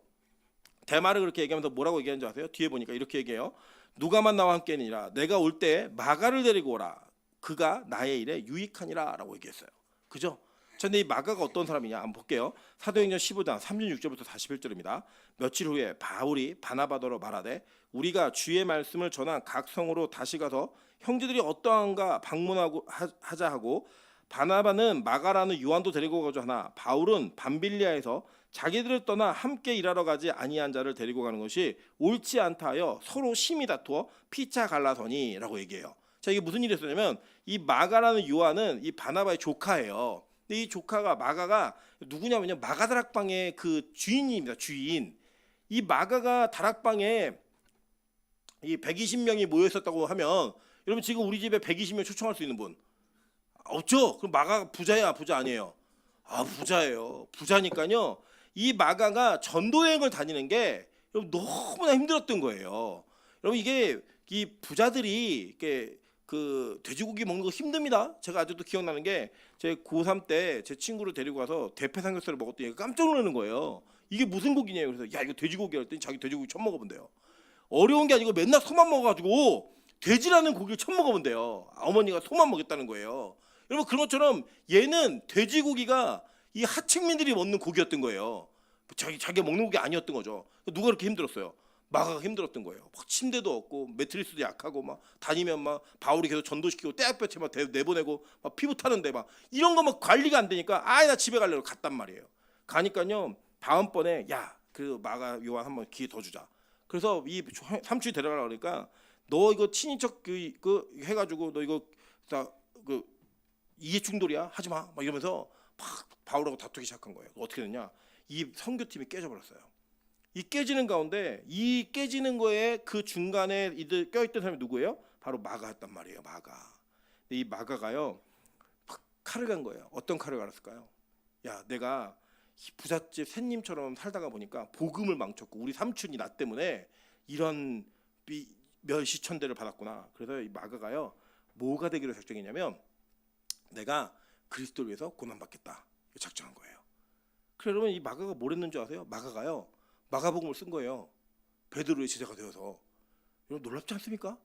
대마를 그렇게 얘기하면서 뭐라고 얘기하는지 아세요? 뒤에 보니까 이렇게 얘기해요. 누가만 나와 함께니라. 내가 올 때 마가를 데리고 오라. 그가 나의 일에 유익하니라라고 얘기했어요. 그죠? 자, 근데 이 마가가 어떤 사람이냐 한번 볼게요. 사도행전 15장 36절부터 41절입니다. 며칠 후에 바울이 바나바더러 말하되 우리가 주의 말씀을 전한 각 성으로 다시 가서 형제들이 어떠한가 방문하고 하자 하고, 바나바는 마가라는 요한도 데리고 가자 하나 바울은 밤빌리아에서 자기들을 떠나 함께 일하러 가지 아니한 자를 데리고 가는 것이 옳지 않다 하여 서로 심히 다투어 피차 갈라서니라고 얘기해요. 자, 이게 무슨 일이 있었냐면 이 마가라는 요한은 이 바나바의 조카예요. 근데 이 조카가 마가가 누구냐면요, 마가 다락방의 그 주인입니다. 주인. 이 마가가 다락방에 이 120명이 모여 있었다고 하면, 여러분 지금 우리 집에 120명 초청할 수 있는 분 없죠? 그럼 마가가 부자야, 부자 아니에요? 아, 부자예요. 부자니까요. 이 마가가 전도 여행을 다니는 게 여러분 너무나 힘들었던 거예요. 여러분 이게 이 부자들이 이렇게 그 돼지고기 먹는 거 힘듭니다. 제가 아직도 기억나는 게 제 고3 때 제 친구를 데리고 가서 대패 삼겹살을 먹었더니 얘가 깜짝 놀라는 거예요. 이게 무슨 고기냐고. 그래서 야, 이거 돼지고기야 했더니 자기 돼지고기 처음 먹어본대요. 어려운 게 아니고 맨날 소만 먹어가지고 돼지라는 고기를 처음 먹어본대요. 어머니가 소만 먹였다는 거예요. 여러분 그런 것처럼 얘는 돼지고기가 이 하층민들이 먹는 고기였던 거예요. 자기가 먹는 고기 아니었던 거죠. 누가 그렇게 힘들었어요? 마가가 힘들었던 거예요. 막 침대도 없고 매트리스도 약하고 막 다니면 막 바울이 계속 전도시키고 떼약볕에 막 내보내고 막 피부 타는데 막 이런 거 막 관리가 안 되니까 나 집에 갈래로 갔단 말이에요. 가니까요 다음번에 야, 그 마가 요한 한번 기회 더 주자. 그래서 이 삼촌이 데려가라 그러니까 너 이거 친인척 그 해가지고 너 이거 다 그 이해 충돌이야 하지 마 막 이러면서 막 바울하고 다투기 시작한 거예요. 어떻게 됐냐? 이 선교팀이 깨져버렸어요. 이 깨지는 가운데 이 깨지는 거에 그 중간에 이들 껴있던 사람이 누구예요? 바로 마가였단 말이에요. 마가. 근데 이 마가가요 칼을 간 거예요. 어떤 칼을 갈았을까요? 야, 내가 부잣집 샌님처럼 살다가 보니까 복음을 망쳤고 우리 삼촌이 나 때문에 이런 멸시천대를 받았구나. 그래서 이 마가가요 뭐가 되기로 작정했냐면 내가 그리스도를 위해서 고난받겠다 작정한 거예요. 그래, 여러분 이 마가가 뭘 했는 줄 아세요? 마가가요 마가복음을 쓴 거예요. 베드로의 제자가 되어서. 여러분 놀랍지 않습니까?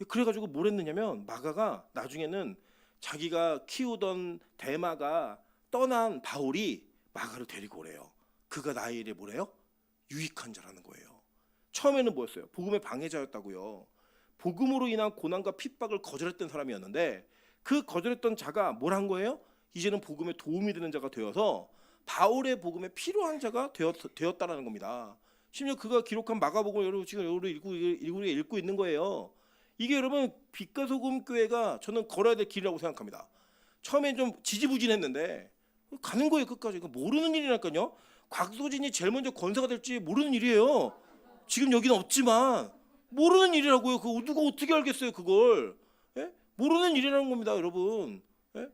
그래가지고 뭘 했느냐면 마가가 나중에는 자기가 키우던 대마가 떠난 바울이 마가를 데리고 오래요. 그가 나의 일에 뭐래요? 유익한 자라는 거예요. 처음에는 뭐였어요? 복음의 방해자였다고요. 복음으로 인한 고난과 핍박을 거절했던 사람이었는데 그 거절했던 자가 뭘 한 거예요? 이제는 복음에 도움이 되는 자가 되어서 바울의 복음에 필요한 자가 되었다라는 겁니다. 심지어 그가 기록한 마가복음을 여러분 지금 읽고 있는 거예요. 이게 여러분 빛과 소금 교회가 저는 걸어야 될 길이라고 생각합니다. 처음엔 좀 지지부진했는데 가는 거예요 끝까지. 모르는 일이라니까요. 곽소진이 제일 먼저 권사가 될지 모르는 일이에요. 지금 여기는 없지만 모르는 일이라고요. 그거 누가 어떻게 알겠어요 그걸. 예? 모르는 일이라는 겁니다 여러분. 예?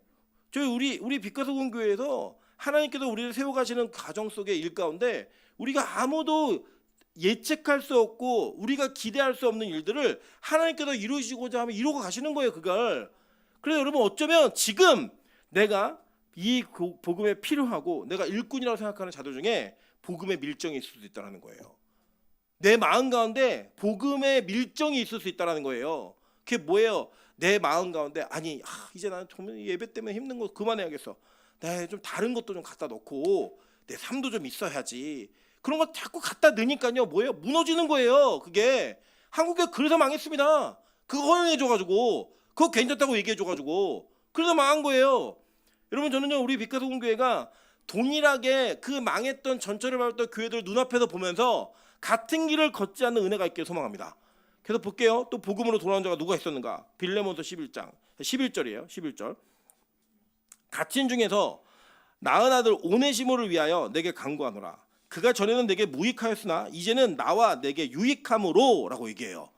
저희 우리 빛과 소금 교회에서 하나님께서 우리를 세워가시는 가정 속의 일 가운데 우리가 아무도 예측할 수 없고 우리가 기대할 수 없는 일들을 하나님께서 이루시고자 하면 이루고 가시는 거예요 그걸. 그래서 여러분 어쩌면 지금 내가 이 복음에 필요하고 내가 일꾼이라고 생각하는 자들 중에 복음의 밀정이 있을 수도 있다는 거예요. 내 마음 가운데 복음의 밀정이 있을 수 있다는 거예요. 그게 뭐예요? 내 마음 가운데 아니 이제 나는 정말 예배 때문에 힘든 거 그만해야겠어. 내 좀 다른 것도 좀 갖다 놓고 내 삶도 좀 있어야지. 그런 거 자꾸 갖다 넣으니까요 뭐예요? 무너지는 거예요. 그게 한국에 그래서 망했습니다. 그거 허용해줘가지고 그거 괜찮다고 얘기해줘가지고 그래서 망한 거예요. 여러분 저는요 우리 빛과 소금 교회가 동일하게 그 망했던 전철을 밟았던 교회들 눈앞에서 보면서 같은 길을 걷지 않는 은혜가 있기를 소망합니다. 그래서 볼게요. 또 복음으로 돌아온 자가 누가 있었는가? 빌레몬서 11장 11절이에요. 11절. 갇힌 중에서 나은 아들 오네시모를 위하여 내게 간구하노라. 그가 전에는 내게 무익하였으나 이제는 나와 내게 유익함으로 라고 얘기해요.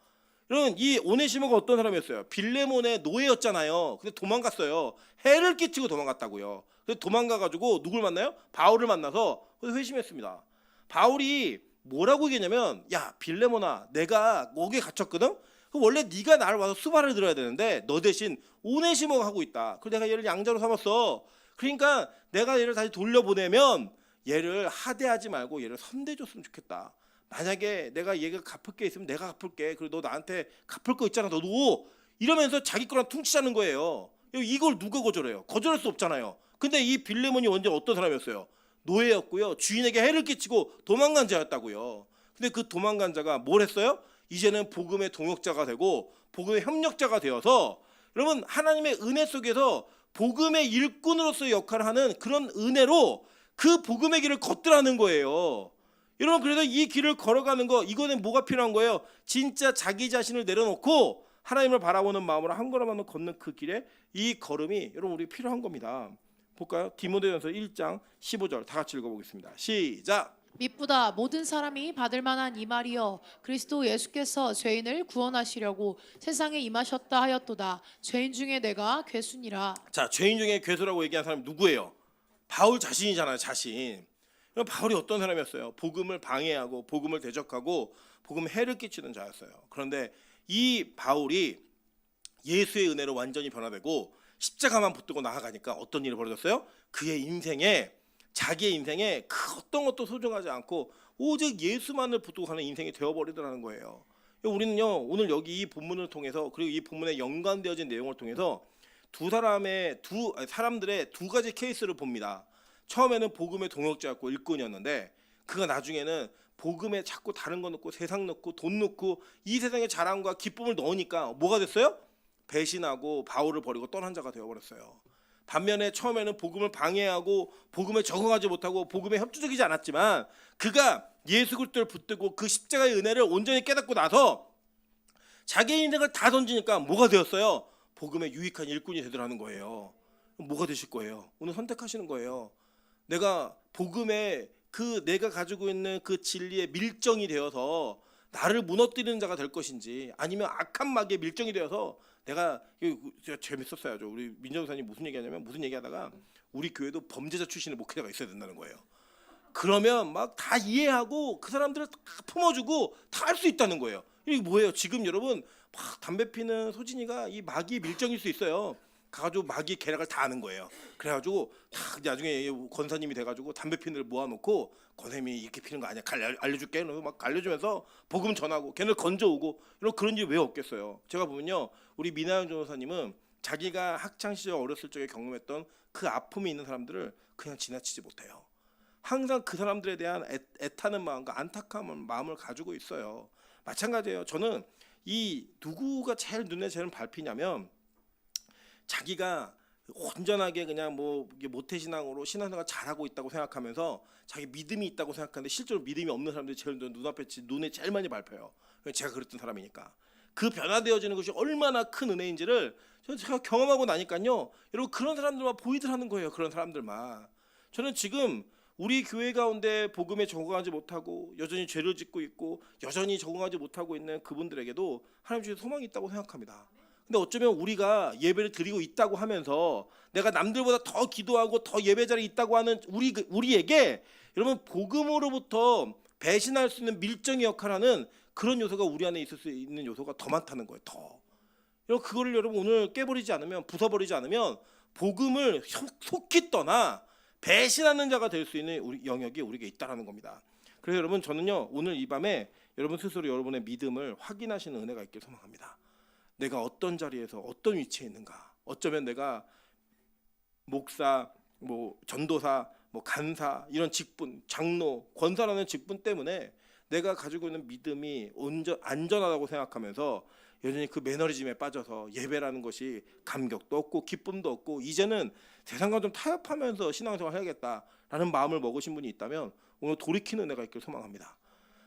여러분 이 오네시모가 어떤 사람이었어요? 빌레몬의 노예였잖아요. 근데 도망갔어요. 해를 끼치고 도망갔다고요. 그래서 도망가가지고 누굴 만나요? 바울을 만나서 회심했습니다. 바울이 뭐라고 얘기했냐면 야 빌레몬아 내가 거기에 갇혔거든? 원래 네가 나를 와서 수발을 들어야 되는데 너 대신 오네시모가 하고 있다. 그래서 내가 얘를 양자로 삼았어. 그러니까 내가 얘를 다시 돌려보내면 얘를 하대하지 말고 얘를 선대해줬으면 좋겠다. 만약에 내가 얘가 갚을 게 있으면 내가 갚을게. 그리고 너 나한테 갚을 거 있잖아. 너도 이러면서 자기 거랑 퉁치자는 거예요. 이걸 누가 거절해요? 거절할 수 없잖아요. 근데 이 빌레몬이 원래 어떤 사람이었어요? 노예였고요. 주인에게 해를 끼치고 도망간 자였다고요. 근데 그 도망간 자가 뭘 했어요? 이제는 복음의 동역자가 되고 복음의 협력자가 되어서 여러분 하나님의 은혜 속에서 복음의 일꾼으로서의 역할을 하는 그런 은혜로 그 복음의 길을 걷더라는 거예요. 여러분 그래서 이 길을 걸어가는 거 이거는 뭐가 필요한 거예요? 진짜 자기 자신을 내려놓고 하나님을 바라보는 마음으로 한 걸음 한 걸음 걷는 그 길에 이 걸음이 여러분 우리 필요한 겁니다. 볼까요? 디모데전서 1장 15절 다 같이 읽어보겠습니다. 시작. 미쁘다 모든 사람이 받을 만한 이 말이여 그리스도 예수께서 죄인을 구원하시려고 세상에 임하셨다 하였도다. 죄인 중에 내가 괴순이라. 자, 죄인 중에 괴수라고 얘기한 사람이 누구예요? 바울 자신이잖아요. 자신. 그럼 바울이 어떤 사람이었어요? 복음을 방해하고 복음을 대적하고 복음에 해를 끼치는 자였어요. 그런데 이 바울이 예수의 은혜로 완전히 변화되고 십자가만 붙들고 나아가니까 어떤 일이 벌어졌어요? 그의 인생에 자기의 인생에 그 어떤 것도 소중하지 않고 오직 예수만을 붙들고 가는 인생이 되어버리더라는 거예요. 우리는요 오늘 여기 이 본문을 통해서 그리고 이 본문에 연관되어진 내용을 통해서 사람들의 두 가지 케이스를 봅니다. 처음에는 복음의 동역자였고 일꾼이었는데 그가 나중에는 복음에 자꾸 다른 거 넣고 세상 넣고 돈 넣고 이 세상의 자랑과 기쁨을 넣으니까 뭐가 됐어요? 배신하고 바울을 버리고 떠난 자가 되어버렸어요. 반면에 처음에는 복음을 방해하고 복음에 적응하지 못하고 복음에 협조적이지 않았지만 그가 예수 그리스도를 붙들고 그 십자가의 은혜를 온전히 깨닫고 나서 자기의 인생을 다 던지니까 뭐가 되었어요? 복음에 유익한 일꾼이 되더라는 거예요. 뭐가 되실 거예요? 오늘 선택하시는 거예요. 내가 복음에 내가 가지고 있는 그 진리에 밀정이 되어서 나를 무너뜨리는 자가 될 것인지 아니면 악한 마귀에 밀정이 되어서 제가 재밌었어요. 우리 민정사님 무슨 얘기하다가 우리 교회도 범죄자 출신의 목회자가 있어야 된다는 거예요. 그러면 막 다 이해하고 그 사람들을 다 품어주고 다 할 수 있다는 거예요. 이게 뭐예요? 지금 여러분 막 담배 피는 소진이가 이 마귀의 밀정일 수 있어요. 가가지고 마귀의 계략을 다 아는 거예요. 그래가지고 다 나중에 권사님이 돼가지고 담배 피는 걸 모아놓고 권사님이 이렇게 피는 거 아니야. 알려줄게. 그래서 막 알려주면서 복음 전하고 걔를 건져오고 이런 그런 일이 왜 없겠어요. 제가 보면요 우리 민하영 전도사님은 자기가 학창 시절 어렸을 적에 경험했던 그 아픔이 있는 사람들을 그냥 지나치지 못해요. 항상 그 사람들에 대한 애타는 마음과 안타까운 마음을 가지고 있어요. 마찬가지예요. 저는 이 누구가 제일 눈에 제일 밟히냐면 자기가 온전하게 그냥 뭐 모태신앙으로 신앙생활 잘하고 있다고 생각하면서 자기 믿음이 있다고 생각하는데 실제로 믿음이 없는 사람들이 제일 눈에 제일 많이 밟혀요. 제가 그랬던 사람이니까. 그 변화되어지는 것이 얼마나 큰 은혜인지를 제가 경험하고 나니까요. 여러분 그런 사람들만 보이더라는 거예요. 그런 사람들만. 저는 지금 우리 교회 가운데 복음에 적응하지 못하고 여전히 죄를 짓고 있고 여전히 적응하지 못하고 있는 그분들에게도 하나님 주신 소망이 있다고 생각합니다. 근데 어쩌면 우리가 예배를 드리고 있다고 하면서 내가 남들보다 더 기도하고 더 예배 자리에 있다고 하는 우리에게 여러분 복음으로부터 배신할 수 있는 밀정의 역할을 하는 그런 요소가 우리 안에 있을 수 있는 요소가 더 많다는 거예요. 더. 그거를 여러분 오늘 깨버리지 않으면 부숴버리지 않으면 복음을 속히 떠나 배신하는 자가 될 수 있는 우리 영역이 우리에게 있다라는 겁니다. 그래서 여러분 저는요 오늘 이 밤에 여러분 스스로 여러분의 믿음을 확인하시는 은혜가 있길 소망합니다. 내가 어떤 자리에서 어떤 위치에 있는가? 어쩌면 내가 목사, 전도사, 간사 이런 직분, 장로, 권사라는 직분 때문에 내가 가지고 있는 믿음이 안전하다고 생각하면서 여전히 그 매너리즘에 빠져서 예배라는 것이 감격도 없고 기쁨도 없고 이제는 세상과 좀 타협하면서 신앙생활 해야겠다라는 마음을 먹으신 분이 있다면 오늘 돌이키는 은혜가 있길 소망합니다.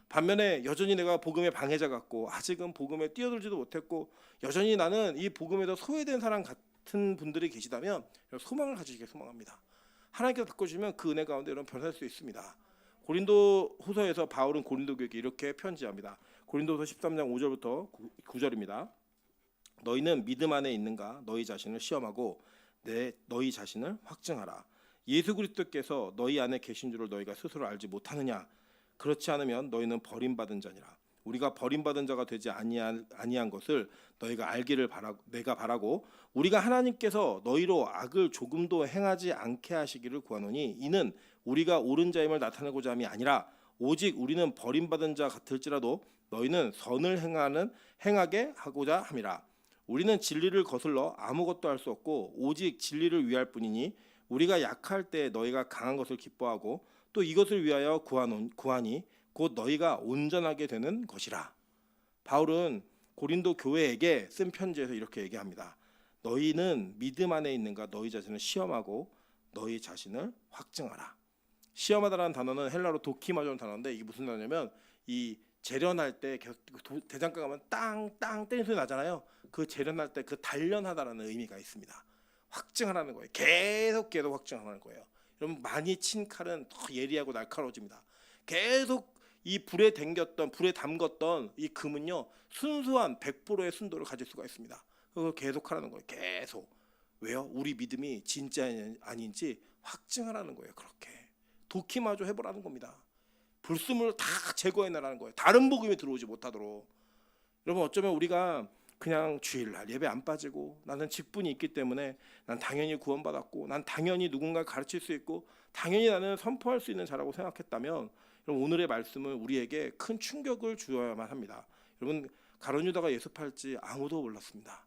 반면에 여전히 내가 복음의 방해자 같고 아직은 복음에 뛰어들지도 못했고 여전히 나는 이 복음에서 소외된 사람 같은 분들이 계시다면 소망을 가지시길 소망합니다. 하나님께서 바꿔주시면 그 은혜 가운데 여러분 변할 수 있습니다. 고린도 후서에서 바울은 고린도 교회에게 이렇게 편지합니다. 고린도서 13장 5절부터 9절입니다. 너희는 믿음 안에 있는가 너희 자신을 시험하고 너희 자신을 확증하라. 예수 그리스도께서 너희 안에 계신 줄을 너희가 스스로 알지 못하느냐. 그렇지 않으면 너희는 버림받은 자니라. 우리가 버림받은 자가 되지 아니한 것을 너희가 알기를 내가 바라고 우리가 하나님께서 너희로 악을 조금도 행하지 않게 하시기를 구하노니 이는 우리가 옳은 자임을 나타내고자 함이 아니라 오직 우리는 버림받은 자 같을지라도 너희는 선을 행하게 하고자 함이라. 우리는 진리를 거슬러 아무것도 할 수 없고 오직 진리를 위할 뿐이니 우리가 약할 때 너희가 강한 것을 기뻐하고 또 이것을 위하여 구하니 곧 너희가 온전하게 되는 것이라. 바울은 고린도 교회에게 쓴 편지에서 이렇게 얘기합니다. 너희는 믿음 안에 있는가 너희 자신을 시험하고 너희 자신을 확증하라. 시험하다라는 단어는 헬라로 도키마조라는 단어인데 이게 무슨 단어냐면 이 재련할 때 대장간 가면 땅땅 때리는 소리 나잖아요. 그 재련할 때 그 단련하다라는 의미가 있습니다. 확증하라는 거예요. 계속 확증하라는 거예요. 여러분 많이 친 칼은 더 예리하고 날카로워집니다. 계속 이 불에 담궜던 이 금은요 순수한 100%의 순도를 가질 수가 있습니다. 그걸 계속 하라는 거예요. 계속. 왜요? 우리 믿음이 진짜 아닌지 확증하라는 거예요. 그렇게 도키마저 해보라는 겁니다. 불순물을 다 제거해내라는 거예요. 다른 복음이 들어오지 못하도록. 여러분 어쩌면 우리가 그냥 주일날 예배 안 빠지고 나는 직분이 있기 때문에 난 당연히 구원받았고 난 당연히 누군가를 가르칠 수 있고 당연히 나는 선포할 수 있는 자라고 생각했다면 여러분 오늘의 말씀은 우리에게 큰 충격을 주어야만 합니다. 여러분 가룟 유다가 예수 팔지 아무도 몰랐습니다.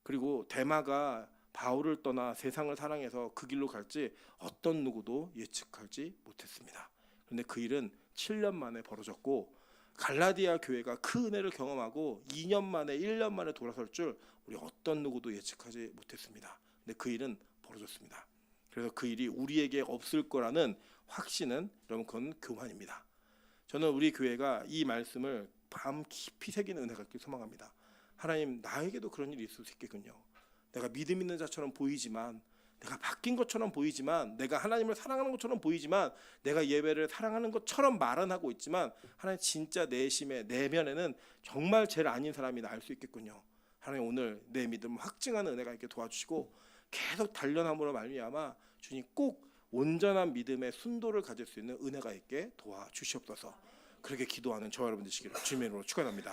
그리고 데마가 바울을 떠나 세상을 사랑해서 그 길로 갈지 어떤 누구도 예측하지 못했습니다. 그런데 그 일은 7년 만에 벌어졌고 갈라디아 교회가 그 은혜를 경험하고 2년 만에 1년 만에 돌아설 줄 우리 어떤 누구도 예측하지 못했습니다. 근데 그 일은 벌어졌습니다. 그래서 그 일이 우리에게 없을 거라는 확신은 여러분 그건 교만입니다. 저는 우리 교회가 이 말씀을 밤 깊이 새기는 은혜가 있길 소망합니다. 하나님 나에게도 그런 일이 있을 수 있겠군요. 내가 믿음 있는 자처럼 보이지만 내가 바뀐 것처럼 보이지만 내가 하나님을 사랑하는 것처럼 보이지만 내가 예배를 사랑하는 것처럼 말은 하고 있지만 하나님 진짜 내심의 내면에는 정말 제일 아닌 사람이 알 수 있겠군요. 하나님 오늘 내 믿음을 확증하는 은혜가 있게 도와주시고 계속 단련함으로 말미암아 주님 꼭 온전한 믿음의 순도를 가질 수 있는 은혜가 있게 도와주시옵소서. 그렇게 기도하는 저와 여러분 되시기를 주님의 이름으로 축원합니다.